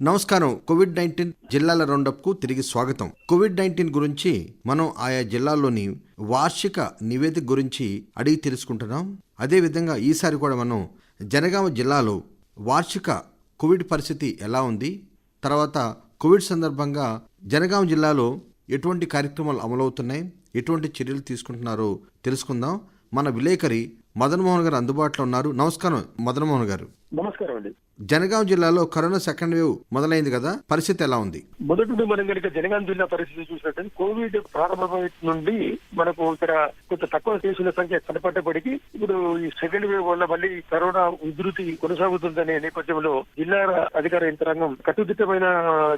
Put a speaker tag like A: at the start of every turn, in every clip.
A: నమస్కారం. కోవిడ్-19 జిల్లాల రౌండప్కు తిరిగి స్వాగతం. కోవిడ్-19 గురించి మనం ఆయా జిల్లాల్లోని వార్షిక నివేదిక గురించి అడిగి తెలుసుకుంటున్నాం. అదేవిధంగా ఈసారి కూడా మనం జనగామ జిల్లాలో వార్షిక కోవిడ్ పరిస్థితి ఎలా ఉంది, తర్వాత కోవిడ్ సందర్భంగా జనగామ జిల్లాలో ఎటువంటి కార్యక్రమాలు అమలవుతున్నాయి, ఎటువంటి చర్యలు తీసుకుంటున్నారో తెలుసుకుందాం. మన విలేకరి మదన్ మోహన్ గారు అందుబాటులో ఉన్నారు. నమస్కారం మదన్ మోహన్ గారు.
B: నమస్కారం అండి.
A: జనగాం జిల్లాలో కరోనా సెకండ్ వేవ్ మొదలైంది కదా, పరిస్థితి ఎలా ఉంది?
B: మొదటి నుండి మనం కనుక జనగాం జిల్లా పరిస్థితి చూసినట్టు కోవిడ్ ప్రారంభమైన నుండి మనకు ఇక్కడ కొంత తక్కువ కేసుల సంఖ్య కనపడ్డప్పటికీ ఇప్పుడు ఈ సెకండ్ వేవ్ వల్ల మళ్ళీ కరోనా ఉధృతి కొనసాగుతుందనే నేపథ్యంలో జిల్లా అధికార యంత్రాంగం కట్టుదిట్టమైన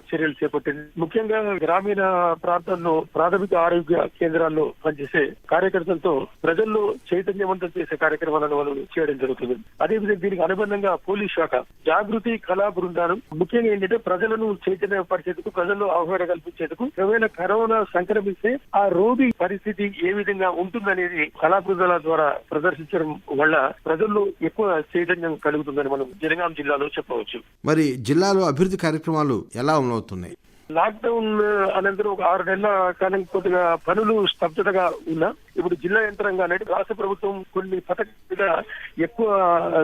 B: చర్యలు చేపట్టింది. ముఖ్యంగా గ్రామీణ ప్రాంతాల్లో ప్రాథమిక ఆరోగ్య కేంద్రాల్లో పనిచేసే కార్యకర్తలతో ప్రజల్లో చైతన్యవంతం చేసే కార్యక్రమాలను వాళ్ళు చేయడం జరుగుతుంది. అదేవిధంగా దీనికి అనుబంధంగా పోలీస్ శాఖ జాగృతి కళా బృందాలు ముఖ్యంగా ఏంటంటే ప్రజలను చైతన్యపరిచేందుకు, ప్రజల్లో అవగాహన కల్పించేందుకు ఒకవేళ కరోనా సంక్రమిస్తే ఆ రోగి పరిస్థితి ఏ విధంగా ఉంటుందనేది కళా బృందాల ద్వారా ప్రదర్శించడం వల్ల ప్రజల్లో ఎక్కువ చైతన్యం కలుగుతుందని మనం జనగాం జిల్లాలో చెప్పవచ్చు.
A: మరి జిల్లాలో అభివృద్ధి కార్యక్రమాలు ఎలా అమలవుతున్నాయి?
B: లాక్డౌన్ అనంతరం ఒక 6 నెలల కాలం కొద్దిగా పనులు స్తబ్దతగా ఉన్నా ఇప్పుడు జిల్లా యంత్రాంగాన్ని రాష్ట్ర ప్రభుత్వం కొన్ని పథకాల మీద ఎక్కువ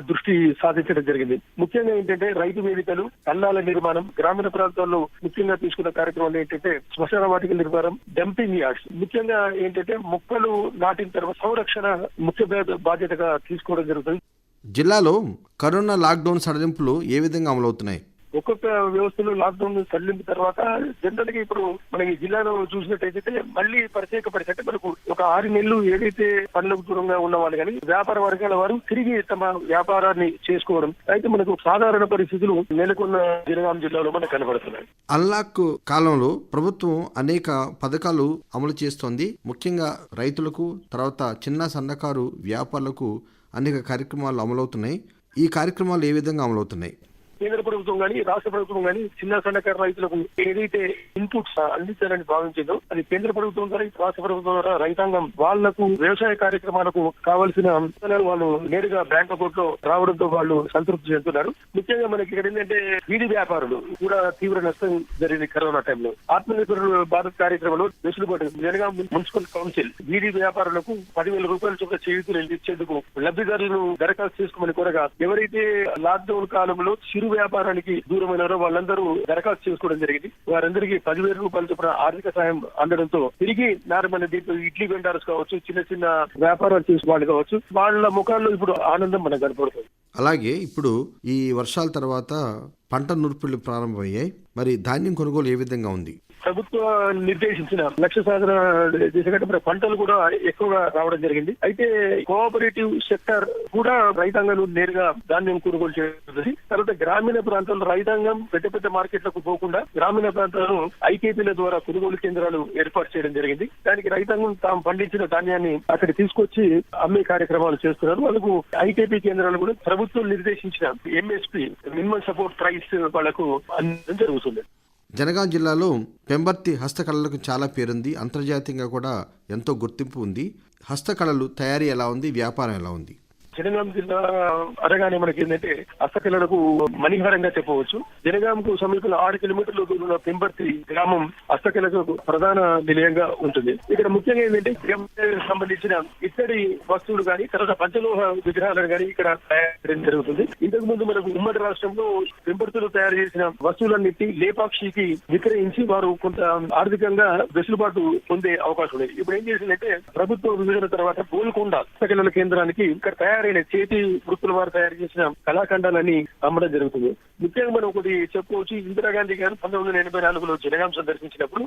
B: దృష్టి సాధించడం జరిగింది. ముఖ్యంగా ఏంటంటే రైతు వేదికలు, కల్లాల నిర్మాణం, గ్రామీణ ప్రాంతాల్లో ముఖ్యంగా తీసుకున్న కార్యక్రమాలు ఏంటంటే శ్మశాన వాటికల నిర్మాణం, డంపింగ్ యార్డ్స్, ముఖ్యంగా ఏంటంటే మొక్కలు నాటిన తర్వాత సంరక్షణ ముఖ్య బాధ్యతగా తీసుకోవడం జరుగుతుంది.
A: జిల్లాలో కరోనా లాక్డౌన్ సడలింపులు ఏ విధంగా అమలవుతున్నాయి?
B: ఒక్కొక్క వ్యవస్థలో లాక్డౌన్ సడలింపు తర్వాత జనరల్ గా ఇప్పుడు మనకి జిల్లాలో చూసినట్టయితే మళ్ళీ ప్రత్యేక పరిస్థితి మనకు ఒక 6 నెలలు ఏదైతే పనులకు దూరంగా ఉన్న వాళ్ళు కానీ వ్యాపార వర్గాల వారు తిరిగి తమ వ్యాపారాన్ని చేసుకోవడం అయితే మనకు సాధారణ పరిస్థితులు నెలకొన్న జనగాం జిల్లాలో మనకు కనబడుతున్నాయి.
A: అన్లాక్ కాలంలో ప్రభుత్వం అనేక పథకాలు అమలు చేస్తోంది. ముఖ్యంగా రైతులకు, తర్వాత చిన్న సన్నకారు వ్యాపారులకు అనేక కార్యక్రమాలు అమలవుతున్నాయి. ఈ కార్యక్రమాలు ఏ విధంగా అమలవుతున్నాయి?
B: కేంద్ర ప్రభుత్వం కానీ రాష్ట్ర ప్రభుత్వం కానీ చిన్న సన్నకారు రైతులకు ఏదైతే ఇన్పుట్స్ అందించాలని భావించిందో అది కేంద్ర ప్రభుత్వం ద్వారా రాష్ట్ర ప్రభుత్వం ద్వారా రైతాంగం వాళ్లకు వ్యవసాయ కార్యక్రమాలకు కావాల్సిన అంశాలను వాళ్ళు నేరుగా బ్యాంక్ అకౌంట్ లో రావడంతో వాళ్ళు సంతృప్తి చెందుతున్నారు. ముఖ్యంగా మనకి ఇక్కడ ఏంటంటే వీధి వ్యాపారులు కూడా తీవ్ర నష్టం జరిగింది కరోనా టైంలో. ఆత్మనిర్భర్ భారత్ కార్యక్రమంలో వెసులుబాటు జనగాం మున్సిపల్ కౌన్సిల్ వీధి వ్యాపారులకు 10,000 రూపాయల చొప్పున చేయూతులు ఇచ్చేందుకు లబ్ధిదారులను దరఖాస్తు చేసుకోమని కోరగా ఎవరైతే లాక్డౌన్ కాలంలో చిరు వ్యాపారానికి దూరమైనారో వాళ్ళందరూ దరఖాస్తు చేసుకోవడం జరిగింది. వారందరికీ 10,000 రూపాయల చొప్పున ఆర్థిక సాయం అందడంతో తిరిగి నార్మల్ దీంట్లో ఇడ్లీ వెండర్స్ కావచ్చు, చిన్న చిన్న వ్యాపారాలు చేసే వాళ్ళు కావచ్చు, వాళ్ళ ముఖాల్లో ఇప్పుడు ఆనందం మనకు కనపడుతుంది. అలాగే
A: ఇప్పుడు ఈ వర్షాల తర్వాత పంట నూర్పిళ్లు ప్రారంభమయ్యాయి. మరి ధాన్యం కొనుగోలు ఏ విధంగా ఉంది?
B: ప్రభుత్వం నిర్దేశించిన లక్ష్య సాధన దిశగా పంటలు కూడా ఎక్కువగా రావడం జరిగింది. అయితే కోఆపరేటివ్ సెక్టర్ కూడా రైతాంగం నేరుగా ధాన్యం కొనుగోలు చేస్తుంది. తర్వాత గ్రామీణ ప్రాంతాల్లో రైతాంగం పెద్ద పెద్ద మార్కెట్లకు పోకుండా గ్రామీణ ప్రాంతాలను ఐకేపీల ద్వారా కొనుగోలు కేంద్రాలు ఏర్పాటు చేయడం జరిగింది. దానికి రైతాంగం తాము పండించిన ధాన్యాన్ని అక్కడ తీసుకొచ్చి అమ్మే కార్యక్రమాలు చేస్తున్నారు. వాళ్ళకు ఐకేపీ కేంద్రాలు కూడా ప్రభుత్వం నిర్దేశించిన ఎంఎస్పీ మినిమం సపోర్ట్ ప్రైస్ వాళ్ళకు అందడం జరుగుతుంది.
A: జనగాం జిల్లాలో పెంబర్తి హస్తకళలకు చాలా పేరుంది. అంతర్జాతీయంగా కూడా ఎంతో గుర్తింపు ఉంది. హస్తకళలు తయారీ ఎలా ఉంది, వ్యాపారం ఎలా ఉంది?
B: జనగాం జిల్లా అనగానే మనకి ఏంటంటే హస్తకళలకు మణిహారంగా చెప్పవచ్చు. జనగాంకు సమీపంలో 6 కిలోమీటర్ల దూరంలో పెంబర్తి గ్రామం హస్తకళకు ప్రధాన నిలయంగా ఉంటుంది. ఇక్కడ ముఖ్యంగా ఏంటంటే సంబంధించిన ఇత్తడి వస్తువులు కానీ తర్వాత పంచలోహ విగ్రహాలను కానీ ఇక్కడ తయారు చేయడం జరుగుతుంది. ఇంతకు ముందు మనకు ఉమ్మడి రాష్ట్రంలో పెంబర్తులు తయారు చేసిన వస్తువులన్నిటి లేపాక్షికి విక్రయించి వారు కొంత ఆర్థికంగా వెసులుబాటు పొందే అవకాశం ఉంది. ఇప్పుడు ఏం చేసిందంటే ప్రభుత్వ విభజన తర్వాత గోల్కొండ హస్తకళల కేంద్రానికి ఇక్కడ తయారైన చేతి వృత్తుల వారు తయారు చేసిన కళాఖండాలని అమ్మడం జరుగుతుంది. ముఖ్యంగా మనం ఒకటి చెప్పుకోవచ్చు. ఇందిరాగాంధీ గారు 1984లో జనగాం సందర్శించినప్పుడు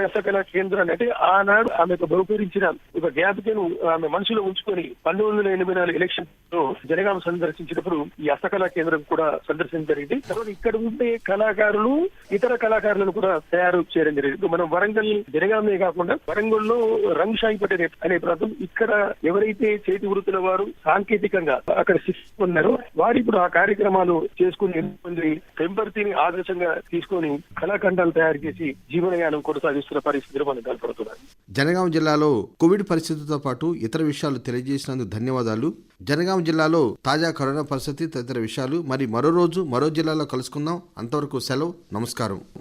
B: హస్తకళా కేంద్రాన్ని అంటే ఆనాడు ఆమెకు బహుకరించిన ఒక జ్ఞాపికను ఆమె మనసులో ఉంచుకొని 1984 ఎలక్షన్ లో జనగాం సందర్శించినప్పుడు ఈ హస్తకళా కేంద్రం కూడా సందర్శించడం జరిగింది. తర్వాత ఇక్కడ ఉండే కళాకారులు ఇతర కళాకారులను కూడా తయారు చేయడం జరిగింది. మనం వరంగల్ జనగామే కాకుండా వరంగల్ లో రంగుషాయిపేట అనే ప్రాంతం ఇక్కడ ఎవరైతే చేతి వృత్తుల వారు సాంకేతికంగా అక్కడ శిక్షణ ఉన్నారో వారు ఇప్పుడు ఆ కార్యక్రమాలు చేసుకుని పెంపర్తిని ఆదర్శంగా తీసుకొని కళాఖండాలు తయారు చేసి జీవనయానం కొనసాగిస్తున్న పరిస్థితులు మనకు కనపడుతున్నారు.
A: జనగాం జిల్లాలో కోవిడ్ పరిస్థితులతో పాటు ఇతర విషయాలు తెలియజేసినందుకు ధన్యవాదాలు. జనగాం జిల్లాలో తాజా కరోనా పరిస్థితి తదితర విషయాలు మరి మరో రోజు మరో జిల్లాలో కలుసుకుందాం. అంతవరకు సెలవు. నమస్కారం.